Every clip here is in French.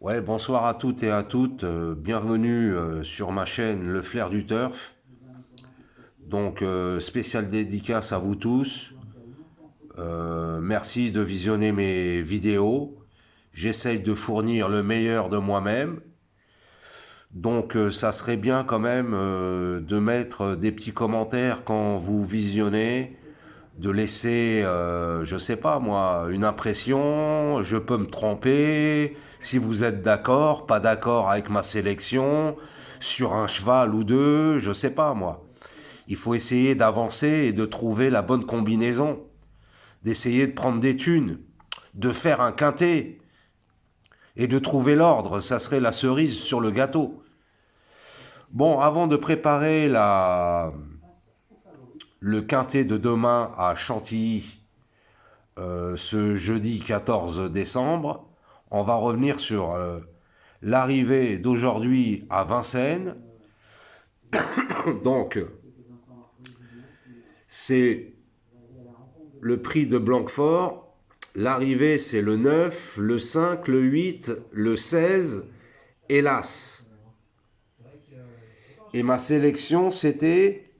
Ouais, bonsoir à toutes et à toutes. Bienvenue sur ma chaîne Le Flair du Turf. Donc, spéciale dédicace à vous tous. Merci de visionner mes vidéos. J'essaye de fournir le meilleur de moi-même. Donc, ça serait bien quand même de mettre des petits commentaires quand vous visionnez, de laisser, je sais pas moi, une impression. Je peux me tromper. Si vous êtes d'accord, pas d'accord avec ma sélection, sur un cheval ou deux, je sais pas moi. Il faut essayer d'avancer et de trouver la bonne combinaison, d'essayer de prendre des thunes, de faire un quintet et de trouver l'ordre. Ça serait la cerise sur le gâteau. Bon, avant de préparer le quintet de demain à Chantilly, ce jeudi 14 décembre, on va revenir sur l'arrivée d'aujourd'hui à Vincennes. Donc, c'est le prix de Blanquefort. L'arrivée, c'est le 9, le 5, le 8, le 16 et l'As. Et ma sélection, c'était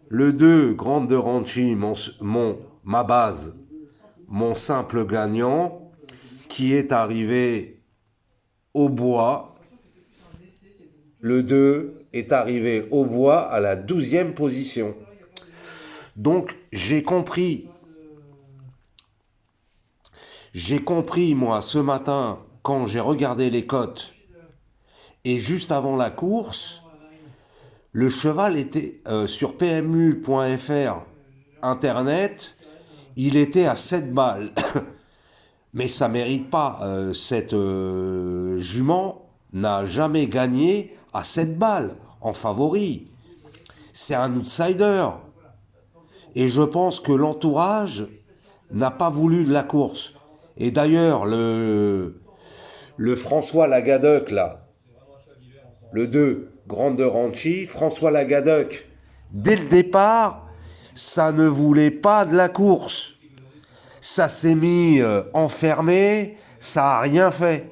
le 2, Grande de Ranchi, ma base, mon simple gagnant, qui est arrivé au bois. Le 2 est arrivé au bois à la 12e position. Donc, j'ai compris, moi, ce matin, quand j'ai regardé les cotes, et juste avant la course, le cheval était sur PMU.fr Internet, il était à 7 balles. Mais ça ne mérite pas. Cette jument n'a jamais gagné à 7 balles en favori. C'est un outsider. Et je pense que l'entourage n'a pas voulu de la course. Et d'ailleurs, le François Lagadec, là, le 2, Grande de Ranchi, François Lagadec, dès le départ, ça ne voulait pas de la course. Ça s'est mis enfermé, ça n'a rien fait.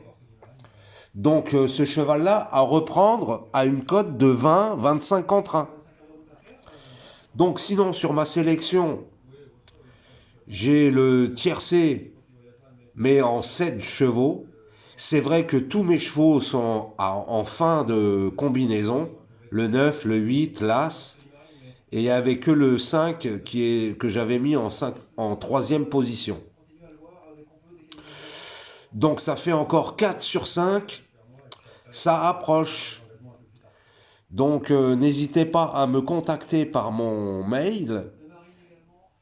Donc ce cheval-là à reprendre à une cote de 20, 25 entre 1. Donc sinon sur ma sélection, j'ai le tiercé, mais en 7 chevaux. C'est vrai que tous mes chevaux sont en fin de combinaison. Le 9, le 8, l'As. Et il n'y avait que le 5 que j'avais mis en 3e position. Donc ça fait encore 4 sur 5. Ça approche. Donc n'hésitez pas à me contacter par mon mail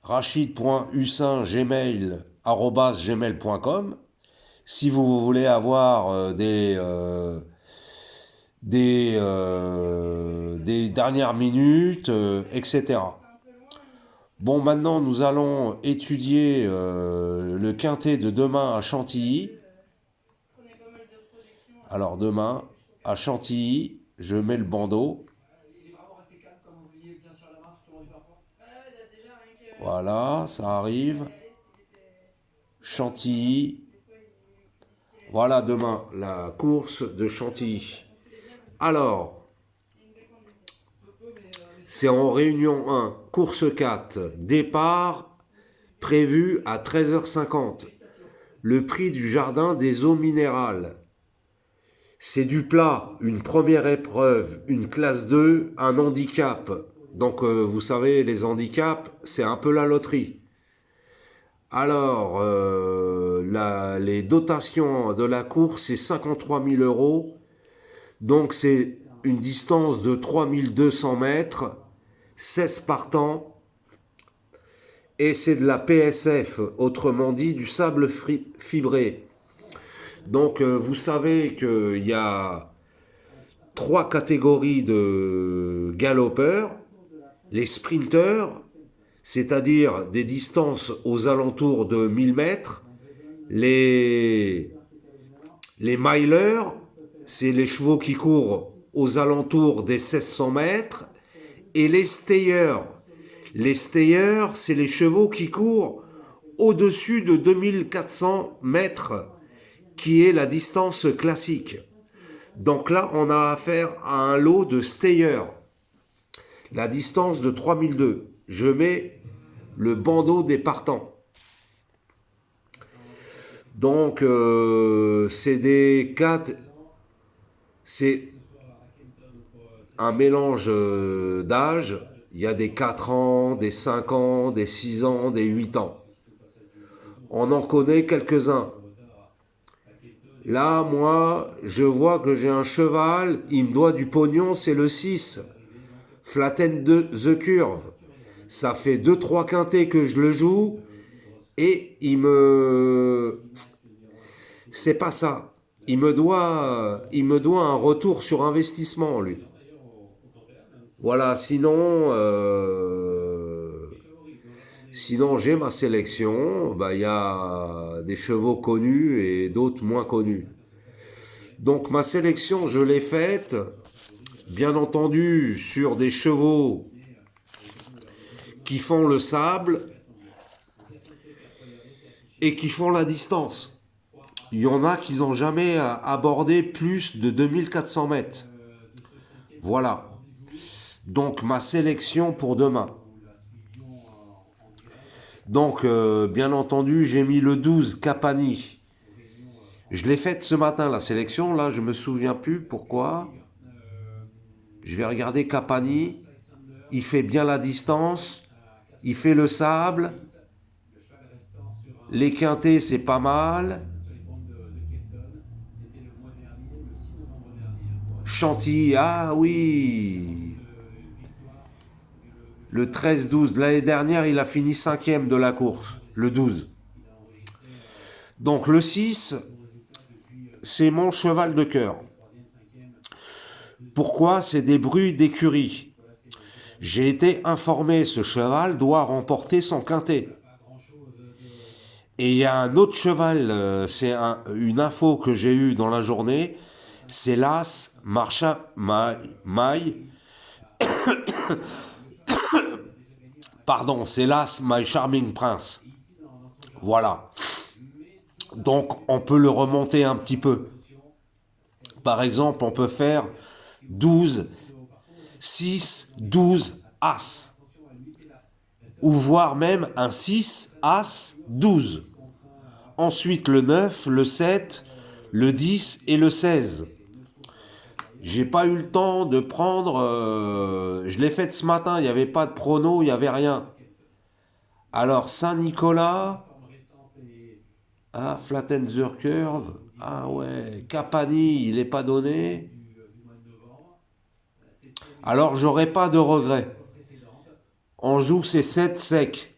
rachid.hussin@gmail.com si vous voulez avoir des dernières minutes, etc. Bon, maintenant nous allons étudier le quintet de demain à Chantilly. Alors demain à Chantilly, je mets le bandeau. Voilà, ça arrive. Chantilly. Voilà demain la course de Chantilly. Alors, c'est en réunion 1, course 4, départ prévu à 13h50. Le prix du jardin des eaux minérales. C'est du plat, une première épreuve, une classe 2, un handicap. Donc vous savez, les handicaps, c'est un peu la loterie. Alors, les dotations de la course, c'est 53 000 euros. Donc c'est une distance de 3200 mètres, 16 partants. Et c'est de la PSF, autrement dit du sable fibré. Donc vous savez qu'il y a 3 catégories de galopeurs. Les sprinteurs, c'est-à-dire des distances aux alentours de 1000 mètres. Les milers, c'est les chevaux qui courent aux alentours des 1600 mètres. Et les stayers, c'est les chevaux qui courent au-dessus de 2400 mètres, qui est la distance classique. Donc là, on a affaire à un lot de stayers. La distance de 3002. Je mets le bandeau des partants. Donc, c'est des 4... C'est un mélange d'âge. Il y a des 4 ans, des 5 ans, des 6 ans, des 8 ans. On en connaît quelques-uns. Là, moi, je vois que j'ai un cheval, il me doit du pognon, c'est le 6. Flatten the Curve. Ça fait 2-3 quintés que je le joue et il me... C'est pas ça. Il me doit un retour sur investissement, lui. Voilà, sinon j'ai ma sélection. Bah, il y a des chevaux connus et d'autres moins connus. Donc ma sélection, je l'ai faite, bien entendu, sur des chevaux qui font le sable et qui font la distance. Il y en a qui n'ont jamais abordé plus de 2400 mètres. Voilà. Donc ma sélection pour demain. Donc bien entendu, j'ai mis le 12 Capani. Je l'ai faite ce matin, la sélection. Là, je ne me souviens plus pourquoi. Je vais regarder Capani. Il fait bien la distance. Il fait le sable. Les quintés, c'est pas mal. Chantilly, ah oui. Le 13-12. L'année dernière, il a fini 5e de la course. Le 12. Donc le 6, c'est mon cheval de cœur. Pourquoi? C'est des bruits d'écurie. J'ai été informé, ce cheval doit remporter son quintet. Et il y a un autre cheval, c'est une info que j'ai eue dans la journée, c'est l'As Pardon, c'est l'As My Charming Prince. Voilà. Donc on peut le remonter un petit peu. Par exemple, on peut faire 12, 6, 12, As. Ou voire même un 6, As, 12. Ensuite le 9, le 7, le 10 et le 16. J'ai pas eu le temps de prendre... je l'ai faite ce matin, il n'y avait pas de prono, il n'y avait rien. Alors Saint-Nicolas... Ah, Flatten the Curve. Ah ouais, Capani, il n'est pas donné. Alors j'aurai pas de regret. On joue ces 7 secs.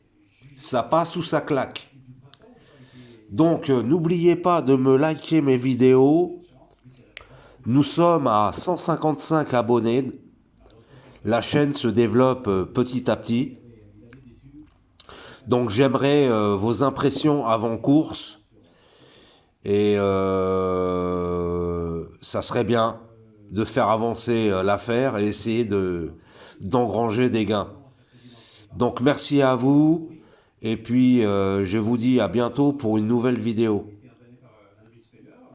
Ça passe ou ça claque. Donc n'oubliez pas de me liker mes vidéos. Nous sommes à 155 abonnés. La chaîne se développe petit à petit. Donc j'aimerais vos impressions avant course. Et ça serait bien de faire avancer l'affaire et essayer d'engranger des gains. Donc merci à vous. Et puis je vous dis à bientôt pour une nouvelle vidéo.